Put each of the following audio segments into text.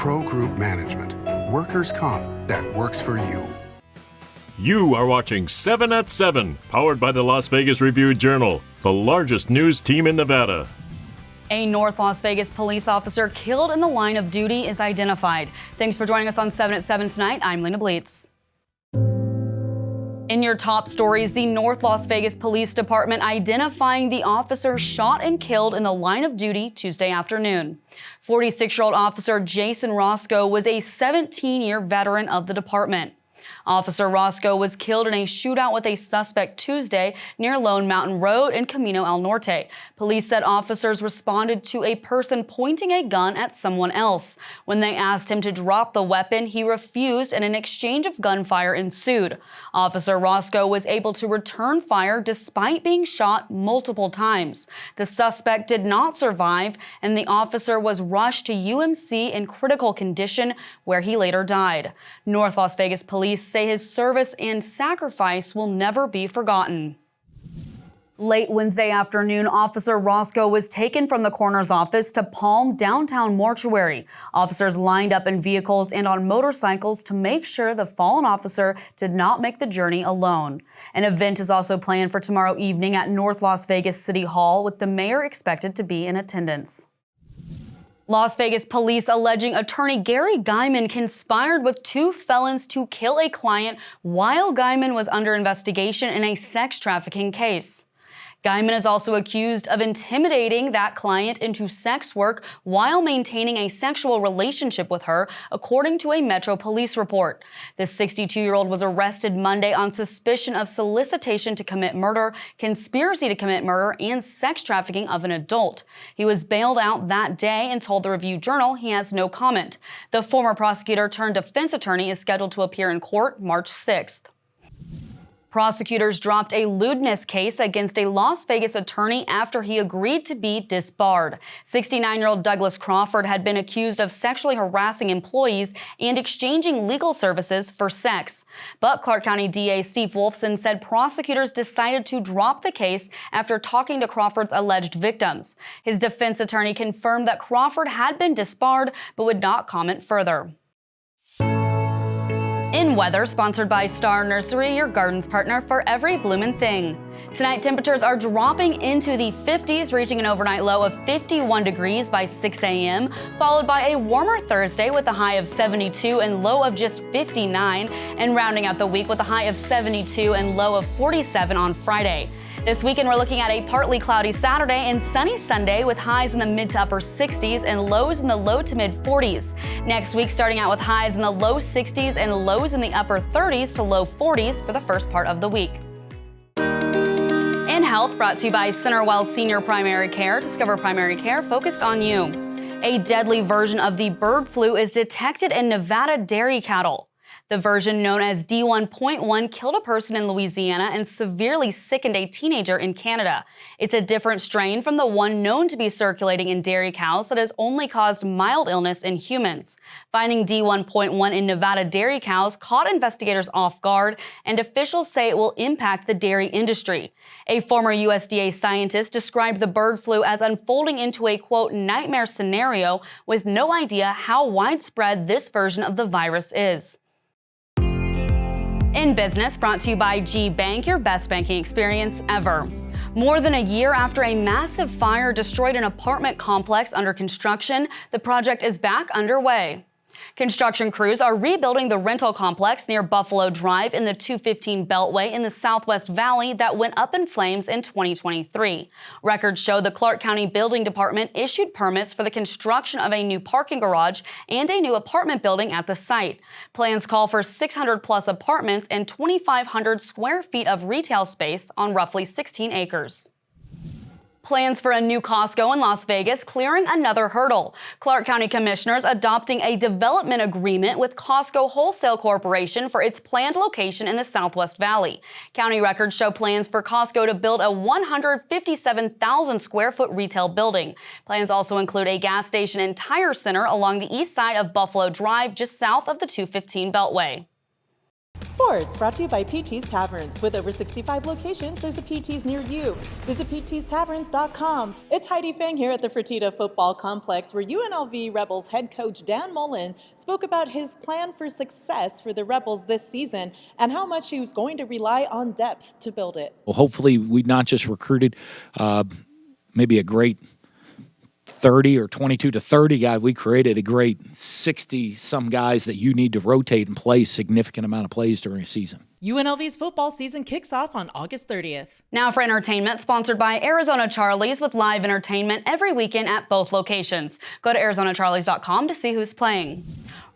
Pro Group Management. Workers' comp that works for you. You are watching 7 at 7, powered by the Las Vegas Review-Journal, the largest news team in Nevada. A North Las Vegas police officer killed in the line of duty is identified. Thanks for joining us on 7 at 7 tonight. I'm Lena Bleetz. In your top stories, the North Las Vegas Police Department identifying the officer shot and killed in the line of duty Tuesday afternoon. 46-year-old Officer Jason Roscoe was a 17-year veteran of the department. Officer Roscoe was killed in a shootout with a suspect Tuesday near Lone Mountain Road in Camino El Norte. Police said officers responded to a person pointing a gun at someone else. When they asked him to drop the weapon, he refused and an exchange of gunfire ensued. Officer Roscoe was able to return fire despite being shot multiple times. The suspect did not survive, and the officer was rushed to UMC in critical condition, where he later died. North Las Vegas Police say his service and sacrifice will never be forgotten. Late Wednesday afternoon, Officer Roscoe was taken from the coroner's office to Palm Downtown Mortuary. Officers lined up in vehicles and on motorcycles to make sure the fallen officer did not make the journey alone. An event is also planned for tomorrow evening at North Las Vegas City Hall, with the mayor expected to be in attendance. Las Vegas police alleging attorney Gary Guyman conspired with two felons to kill a client while Guyman was under investigation in a sex trafficking case. Guyman is also accused of intimidating that client into sex work while maintaining a sexual relationship with her, according to a Metro Police report. The 62-year-old was arrested Monday on suspicion of solicitation to commit murder, conspiracy to commit murder, and sex trafficking of an adult. He was bailed out that day and told the Review-Journal he has no comment. The former prosecutor turned defense attorney is scheduled to appear in court March 6th. Prosecutors dropped a lewdness case against a Las Vegas attorney after he agreed to be disbarred. 69-year-old Douglas Crawford had been accused of sexually harassing employees and exchanging legal services for sex. But Clark County DA Steve Wolfson said prosecutors decided to drop the case after talking to Crawford's alleged victims. His defense attorney confirmed that Crawford had been disbarred but would not comment further. In weather, sponsored by Star Nursery, your garden's partner for every bloomin' thing. Tonight, temperatures are dropping into the 50s, reaching an overnight low of 51 degrees by 6 a.m., followed by a warmer Thursday with a high of 72 and low of just 59, and rounding out the week with a high of 72 and low of 47 on Friday. This weekend, we're looking at a partly cloudy Saturday and sunny Sunday with highs in the mid to upper 60s and lows in the low to mid 40s. Next week, starting out with highs in the low 60s and lows in the upper 30s to low 40s for the first part of the week. In health, brought to you by Centerwell Senior Primary Care. Discover primary care focused on you. A deadly version of the bird flu is detected in Nevada dairy cattle. The version known as D1.1 killed a person in Louisiana and severely sickened a teenager in Canada. It's a different strain from the one known to be circulating in dairy cows that has only caused mild illness in humans. Finding D1.1 in Nevada dairy cows caught investigators off guard, and officials say it will impact the dairy industry. A former USDA scientist described the bird flu as unfolding into a, quote, nightmare scenario with no idea how widespread this version of the virus is. In business, brought to you by G Bank, your best banking experience ever. More than a year after a massive fire destroyed an apartment complex under construction, the project is back underway. Construction crews are rebuilding the rental complex near Buffalo Drive in the 215 Beltway in the Southwest Valley that went up in flames in 2023. Records show the Clark County Building Department issued permits for the construction of a new parking garage and a new apartment building at the site. Plans call for 600-plus apartments and 2,500 square feet of retail space on roughly 16 acres. Plans for a new Costco in Las Vegas clearing another hurdle. Clark County commissioners adopting a development agreement with Costco Wholesale Corporation for its planned location in the Southwest Valley. County records show plans for Costco to build a 157,000 square foot retail building. Plans also include a gas station and tire center along the east side of Buffalo Drive, just south of the 215 Beltway. Sports, brought to you by PT's Taverns. With over 65 locations, there's a PT's near you. Visit ptstaverns.com. It's Heidi Fang here at the Fertitta Football Complex, where UNLV Rebels head coach Dan Mullen spoke about his plan for success for the Rebels this season and how much he was going to rely on depth to build it. Well, hopefully we not just recruited maybe a great 30 or 22 to 30 guy. We created a great 60-some guys that you need to rotate and play significant amount of plays during a season. UNLV's football season kicks off on August 30th. Now for entertainment, sponsored by Arizona Charlie's with live entertainment every weekend at both locations. Go to ArizonaCharlies.com to see who's playing.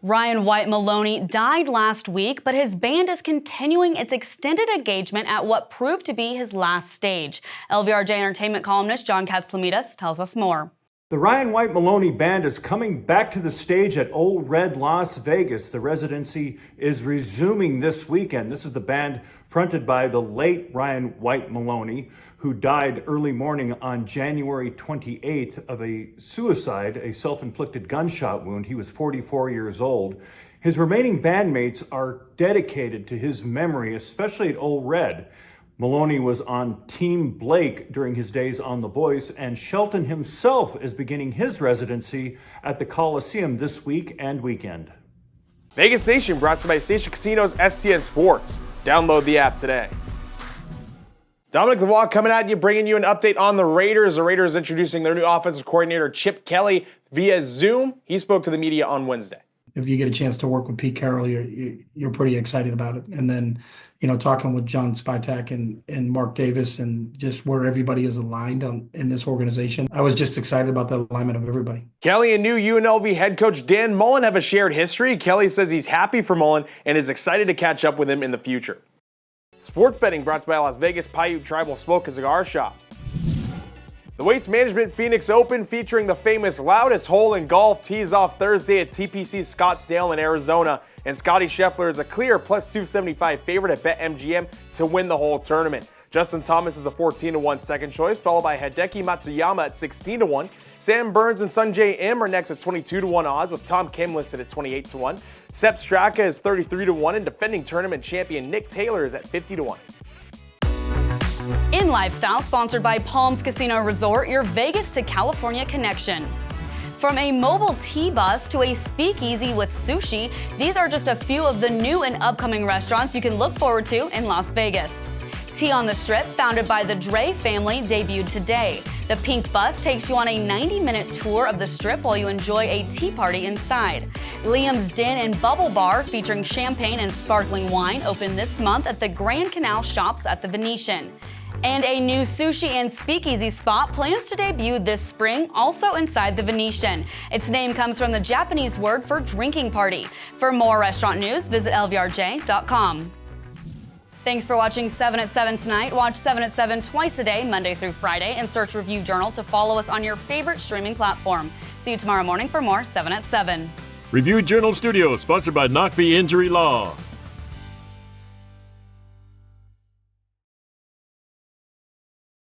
Ryan White Maloney died last week, but his band is continuing its extended engagement at what proved to be his last stage. LVRJ entertainment columnist John Katzlamidas tells us more. The Ryan White Maloney Band is coming back to the stage at Old Red Las Vegas. The residency is resuming this weekend. This is the band fronted by the late Ryan White Maloney, who died early morning on January 28th of a suicide, a self-inflicted gunshot wound. He was 44 years old. His remaining bandmates are dedicated to his memory, especially at Old Red. Maloney was on Team Blake during his days on The Voice, and Shelton himself is beginning his residency at the Coliseum this week and weekend. Vegas Nation brought to you by Station Casinos STN Sports. Download the app today. Dominic Lavoie coming at you, bringing you an update on the Raiders. The Raiders introducing their new offensive coordinator, Chip Kelly, via Zoom. He spoke to the media on Wednesday. If you get a chance to work with Pete Carroll, you're pretty excited about it. And then, talking with John Spytak and Mark Davis and just where everybody is aligned in this organization, I was just excited about the alignment of everybody. Kelly and new UNLV head coach Dan Mullen have a shared history. Kelly says he's happy for Mullen and is excited to catch up with him in the future. Sports betting brought to you by Las Vegas Paiute Tribal Smoke and Cigar Shop. The Waste Management Phoenix Open, featuring the famous loudest hole in golf, tees off Thursday at TPC Scottsdale in Arizona, and Scotty Scheffler is a clear plus 275 favorite at BetMGM to win the whole tournament. Justin Thomas is a 14-1 second choice, followed by Hideki Matsuyama at 16-1. Sam Burns and Sungjae Im are next at 22-1 odds, with Tom Kim listed at 28-1. Sepp Straka is 33-1, and defending tournament champion Nick Taylor is at 50-1. In Lifestyle, sponsored by Palms Casino Resort, your Vegas to California connection. From a mobile tea bus to a speakeasy with sushi, these are just a few of the new and upcoming restaurants you can look forward to in Las Vegas. Tea on the Strip, founded by the Dre family, debuted today. The pink bus takes you on a 90-minute tour of the Strip while you enjoy a tea party inside. Liam's Den and Bubble Bar, featuring champagne and sparkling wine, opened this month at the Grand Canal Shops at the Venetian. And a new sushi and speakeasy spot plans to debut this spring, also inside the Venetian. Its name comes from the Japanese word for drinking party. For more restaurant news, visit lvrj.com. Thanks for watching 7 at 7 tonight. Watch 7 at 7 twice a day, Monday through Friday, and search Review Journal to follow us on your favorite streaming platform. See you tomorrow morning for more 7 at 7. Review Journal Studio, sponsored by Knock v. Injury Law.